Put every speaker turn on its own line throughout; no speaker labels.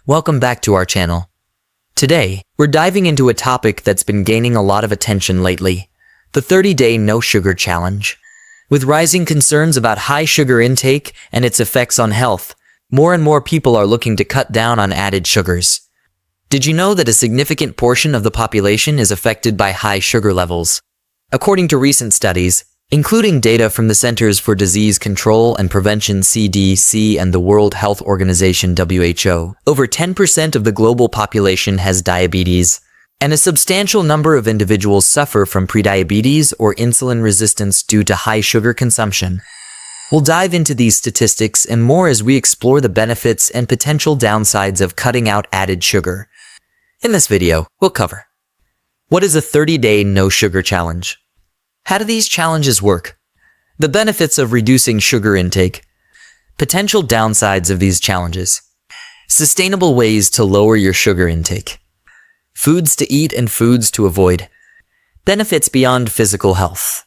Welcome back to our channel. Today, we're diving into a topic that's been gaining a lot of attention lately, the 30-day no-sugar challenge. With rising concerns about high sugar intake and its effects on health, more and more people are looking to cut down on added sugars. Did you know that a significant portion of the population is affected by high sugar levels? According to recent studies, including data from the Centers for Disease Control and Prevention (CDC) and the World Health Organization (WHO), over 10% of the global population has diabetes, and a substantial number of individuals suffer from prediabetes or insulin resistance due to high sugar consumption. We'll dive into these statistics and more as we explore the benefits and potential downsides of cutting out added sugar. In this video, we'll cover: what is a 30-day no-sugar challenge? How do these challenges work? The benefits of reducing sugar intake. Potential downsides of these challenges. Sustainable ways to lower your sugar intake. Foods to eat and foods to avoid. Benefits beyond physical health.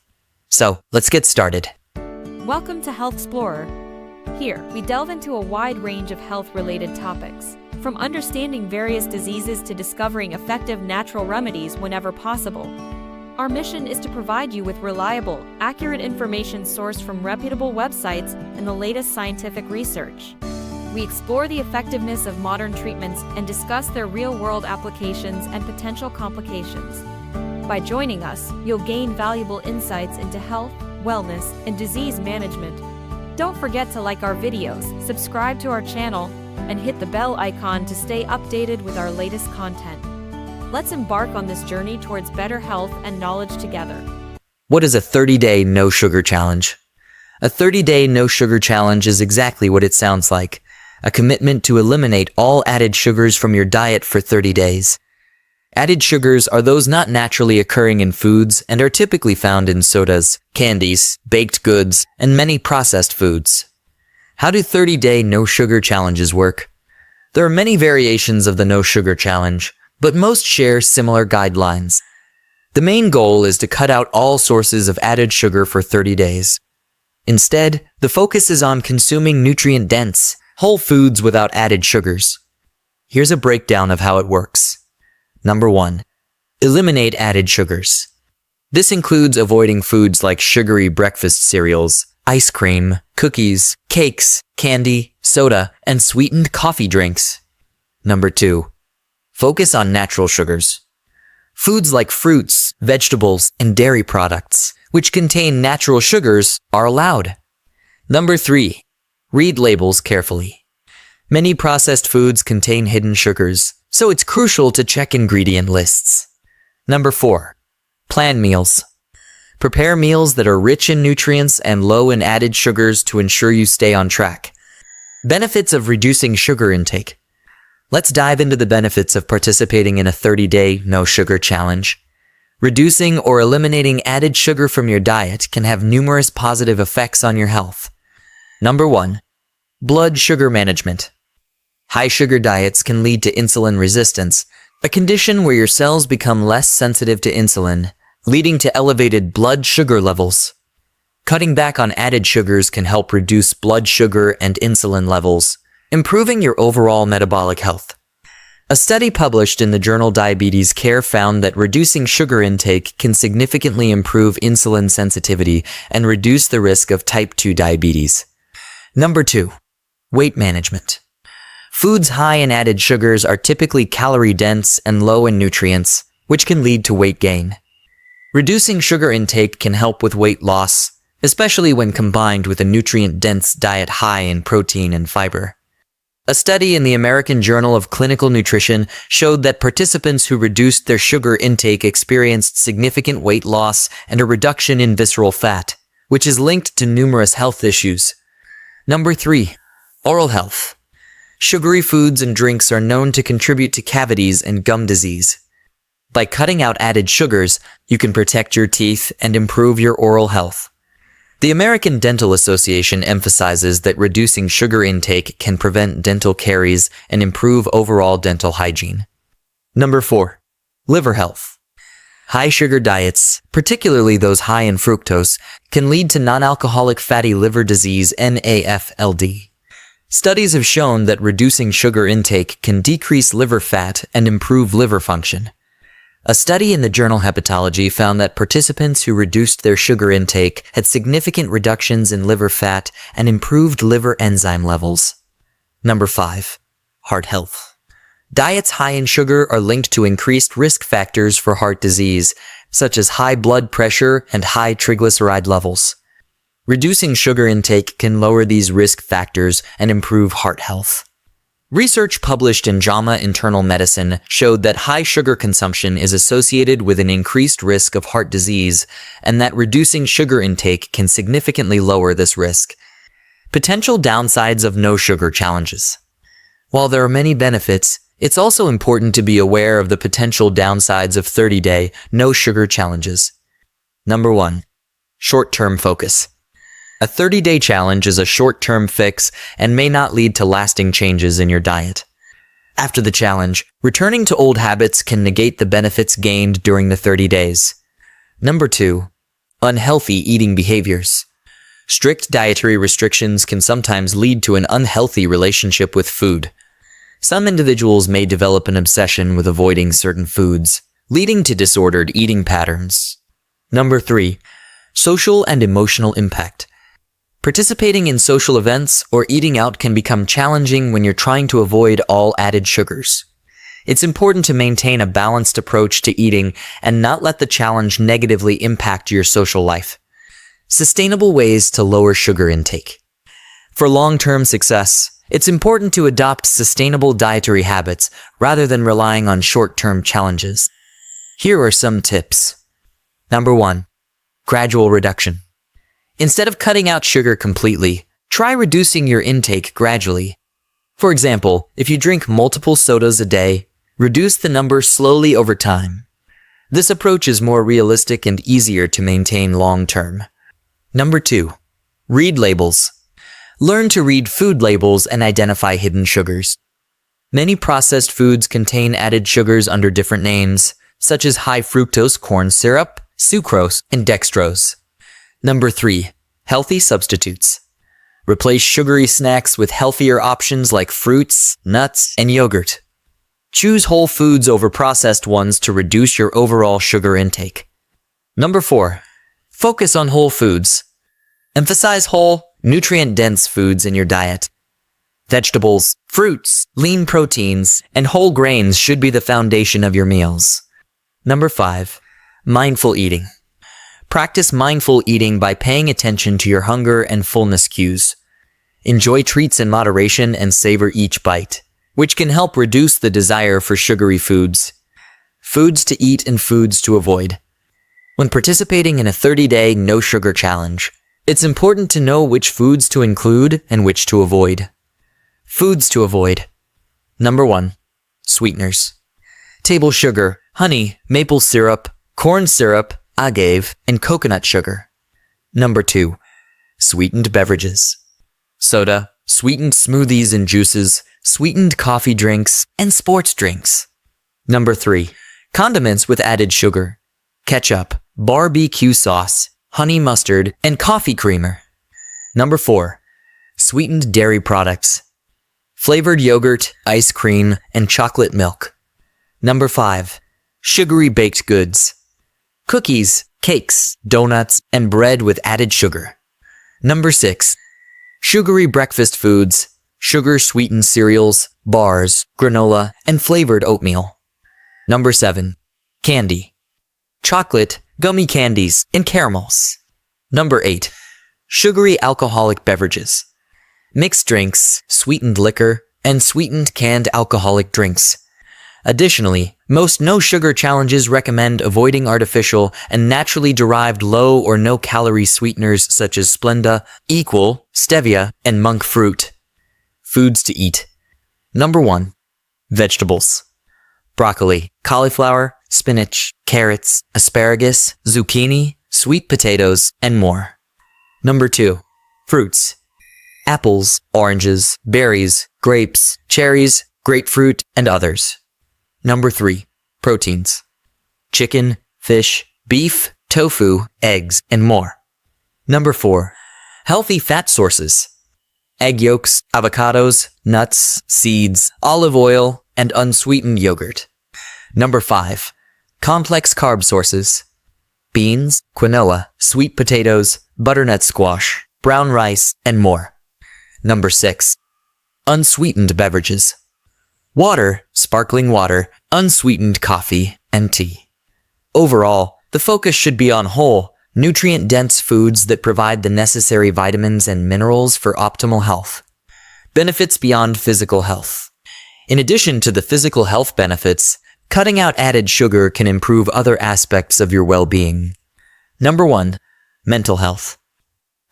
So, let's get started.
Welcome to Health Explorer. Here, we delve into a wide range of health-related topics, from understanding various diseases to discovering effective natural remedies whenever possible. Our mission is to provide you with reliable, accurate information sourced from reputable websites and the latest scientific research. We explore the effectiveness of modern treatments and discuss their real-world applications and potential complications. By joining us, you'll gain valuable insights into health, wellness, and disease management. Don't forget to like our videos, subscribe to our channel, and hit the bell icon to stay updated with our latest content. Let's embark on this journey towards better health and knowledge together.
What is a 30-day no-sugar challenge? A 30-day no-sugar challenge is exactly what it sounds like, a commitment to eliminate all added sugars from your diet for 30 days. Added sugars are those not naturally occurring in foods and are typically found in sodas, candies, baked goods, and many processed foods. How do 30-day no-sugar challenges work? There are many variations of the no-sugar challenge, but most share similar guidelines. The main goal is to cut out all sources of added sugar for 30 days. Instead, the focus is on consuming nutrient-dense, whole foods without added sugars. Here's a breakdown of how it works. Number 1. Eliminate added sugars. This includes avoiding foods like sugary breakfast cereals, ice cream, cookies, cakes, candy, soda, and sweetened coffee drinks. Number 2. Focus on natural sugars. Foods like fruits, vegetables, and dairy products, which contain natural sugars, are allowed. Number 3. Read labels carefully. Many processed foods contain hidden sugars, so it's crucial to check ingredient lists. Number 4. Plan meals. Prepare meals that are rich in nutrients and low in added sugars to ensure you stay on track. Benefits of reducing sugar intake. Let's dive into the benefits of participating in a 30-day no-sugar challenge. Reducing or eliminating added sugar from your diet can have numerous positive effects on your health. Number 1. Blood sugar management. High sugar diets can lead to insulin resistance, a condition where your cells become less sensitive to insulin, leading to elevated blood sugar levels. Cutting back on added sugars can help reduce blood sugar and insulin levels, improving your overall metabolic health. A study published in the journal Diabetes Care found that reducing sugar intake can significantly improve insulin sensitivity and reduce the risk of type 2 diabetes. Number 2. Weight management. Foods high in added sugars are typically calorie-dense and low in nutrients, which can lead to weight gain. Reducing sugar intake can help with weight loss, especially when combined with a nutrient-dense diet high in protein and fiber. A study in the American Journal of Clinical Nutrition showed that participants who reduced their sugar intake experienced significant weight loss and a reduction in visceral fat, which is linked to numerous health issues. Number 3. Oral health. Sugary foods and drinks are known to contribute to cavities and gum disease. By cutting out added sugars, you can protect your teeth and improve your oral health. The American Dental Association emphasizes that reducing sugar intake can prevent dental caries and improve overall dental hygiene. Number 4. Liver health. High sugar diets, particularly those high in fructose, can lead to non-alcoholic fatty liver disease (NAFLD). Studies have shown that reducing sugar intake can decrease liver fat and improve liver function. A study in the journal Hepatology found that participants who reduced their sugar intake had significant reductions in liver fat and improved liver enzyme levels. Number 5. Heart health. Diets high in sugar are linked to increased risk factors for heart disease, such as high blood pressure and high triglyceride levels. Reducing sugar intake can lower these risk factors and improve heart health. Research published in JAMA Internal Medicine showed that high sugar consumption is associated with an increased risk of heart disease, and that reducing sugar intake can significantly lower this risk. Potential downsides of no sugar challenges. While there are many benefits, it's also important to be aware of the potential downsides of 30-day no sugar challenges. Number 1. Short-term focus. A 30-day challenge is a short-term fix and may not lead to lasting changes in your diet. After the challenge, returning to old habits can negate the benefits gained during the 30 days. Number 2. Unhealthy eating behaviors. Strict dietary restrictions can sometimes lead to an unhealthy relationship with food. Some individuals may develop an obsession with avoiding certain foods, leading to disordered eating patterns. Number 3. Social and emotional impact. Participating in social events or eating out can become challenging when you're trying to avoid all added sugars. It's important to maintain a balanced approach to eating and not let the challenge negatively impact your social life. Sustainable ways to lower sugar intake. For long-term success, it's important to adopt sustainable dietary habits rather than relying on short-term challenges. Here are some tips. Number 1. Gradual reduction. Instead of cutting out sugar completely, try reducing your intake gradually. For example, if you drink multiple sodas a day, reduce the number slowly over time. This approach is more realistic and easier to maintain long-term. Number 2. Read labels. Learn to read food labels and identify hidden sugars. Many processed foods contain added sugars under different names, such as high fructose corn syrup, sucrose, and dextrose. Number 3. Healthy substitutes. Replace sugary snacks with healthier options like fruits, nuts, and yogurt. Choose whole foods over processed ones to reduce your overall sugar intake. Number 4. Focus on whole foods. Emphasize whole, nutrient-dense foods in your diet. Vegetables, fruits, lean proteins, and whole grains should be the foundation of your meals. Number 5. Mindful eating. Practice mindful eating by paying attention to your hunger and fullness cues. Enjoy treats in moderation and savor each bite, which can help reduce the desire for sugary foods. Foods to eat and foods to avoid. When participating in a 30-day no-sugar challenge, it's important to know which foods to include and which to avoid. Foods to avoid. Number 1. Sweeteners. Table sugar, honey, maple syrup, corn syrup, agave, and coconut sugar. Number 2. Sweetened beverages. Soda, sweetened smoothies and juices, sweetened coffee drinks, and sports drinks. Number 3. Condiments with added sugar. Ketchup, barbecue sauce, honey mustard, and coffee creamer. Number 4. Sweetened dairy products. Flavored yogurt, ice cream, and chocolate milk. Number 5. Sugary baked goods. Cookies, cakes, donuts, and bread with added sugar. Number 6. Sugary breakfast foods, sugar-sweetened cereals, bars, granola, and flavored oatmeal. Number 7. Candy. Chocolate, gummy candies, and caramels. Number 8. Sugary alcoholic beverages. Mixed drinks, sweetened liquor, and sweetened canned alcoholic drinks. Additionally, most no-sugar challenges recommend avoiding artificial and naturally derived low or no-calorie sweeteners such as Splenda, Equal, Stevia, and monk fruit. Foods to eat. Number 1. Vegetables. Broccoli, cauliflower, spinach, carrots, asparagus, zucchini, sweet potatoes, and more. Number 2. Fruits. Apples, oranges, berries, grapes, cherries, grapefruit, and others. Number 3. Proteins. Chicken, fish, beef, tofu, eggs, and more. Number 4. Healthy fat sources. egg yolks, avocados, nuts, seeds, olive oil, and unsweetened yogurt. Number 5. Complex carb sources. Beans, quinoa, sweet potatoes, butternut squash, brown rice, and more. Number 6. Unsweetened beverages. Water, sparkling water, unsweetened coffee, and tea. Overall, the focus should be on whole, nutrient-dense foods that provide the necessary vitamins and minerals for optimal health. Benefits beyond physical health. In addition to the physical health benefits, cutting out added sugar can improve other aspects of your well-being. Number 1. Mental health.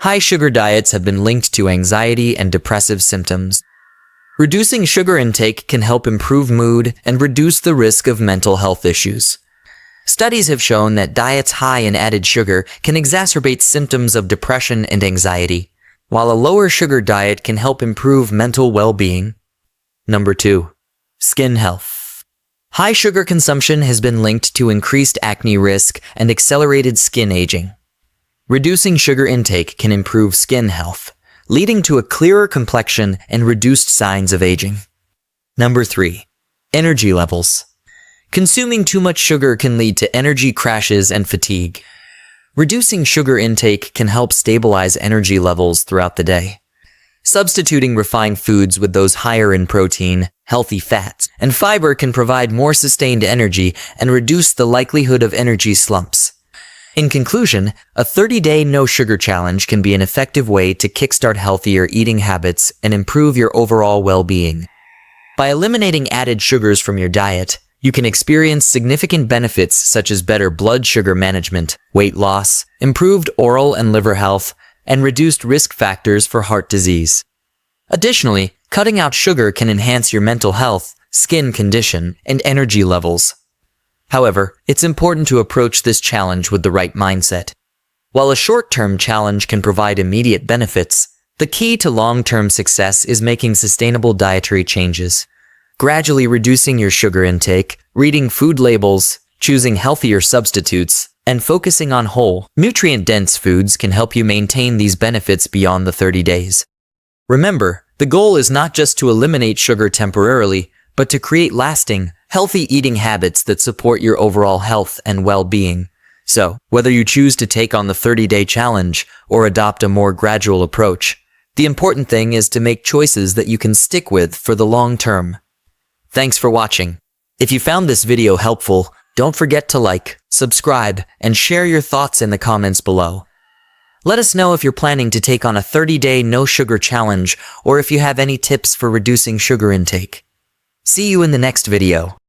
High sugar diets have been linked to anxiety and depressive symptoms. Reducing sugar intake can help improve mood and reduce the risk of mental health issues. Studies have shown that diets high in added sugar can exacerbate symptoms of depression and anxiety, while a lower sugar diet can help improve mental well-being. Number 2. Skin health. High sugar consumption has been linked to increased acne risk and accelerated skin aging. Reducing sugar intake can improve skin health, leading to a clearer complexion and reduced signs of aging. Number 3. Energy levels. Consuming too much sugar can lead to energy crashes and fatigue. Reducing sugar intake can help stabilize energy levels throughout the day. Substituting refined foods with those higher in protein, healthy fats, and fiber can provide more sustained energy and reduce the likelihood of energy slumps. In conclusion, a 30-day no-sugar challenge can be an effective way to kickstart healthier eating habits and improve your overall well-being. By eliminating added sugars from your diet, you can experience significant benefits such as better blood sugar management, weight loss, improved oral and liver health, and reduced risk factors for heart disease. Additionally, cutting out sugar can enhance your mental health, skin condition, and energy levels. However, it's important to approach this challenge with the right mindset. While a short-term challenge can provide immediate benefits, the key to long-term success is making sustainable dietary changes. Gradually reducing your sugar intake, reading food labels, choosing healthier substitutes, and focusing on whole, nutrient-dense foods can help you maintain these benefits beyond the 30 days. Remember, the goal is not just to eliminate sugar temporarily, but to create lasting, healthy eating habits that support your overall health and well-being. So, whether you choose to take on the 30-day challenge or adopt a more gradual approach, the important thing is to make choices that you can stick with for the long term. Thanks for watching. If you found this video helpful, don't forget to like, subscribe, and share your thoughts in the comments below. Let us know if you're planning to take on a 30-day no-sugar challenge or if you have any tips for reducing sugar intake. See you in the next video.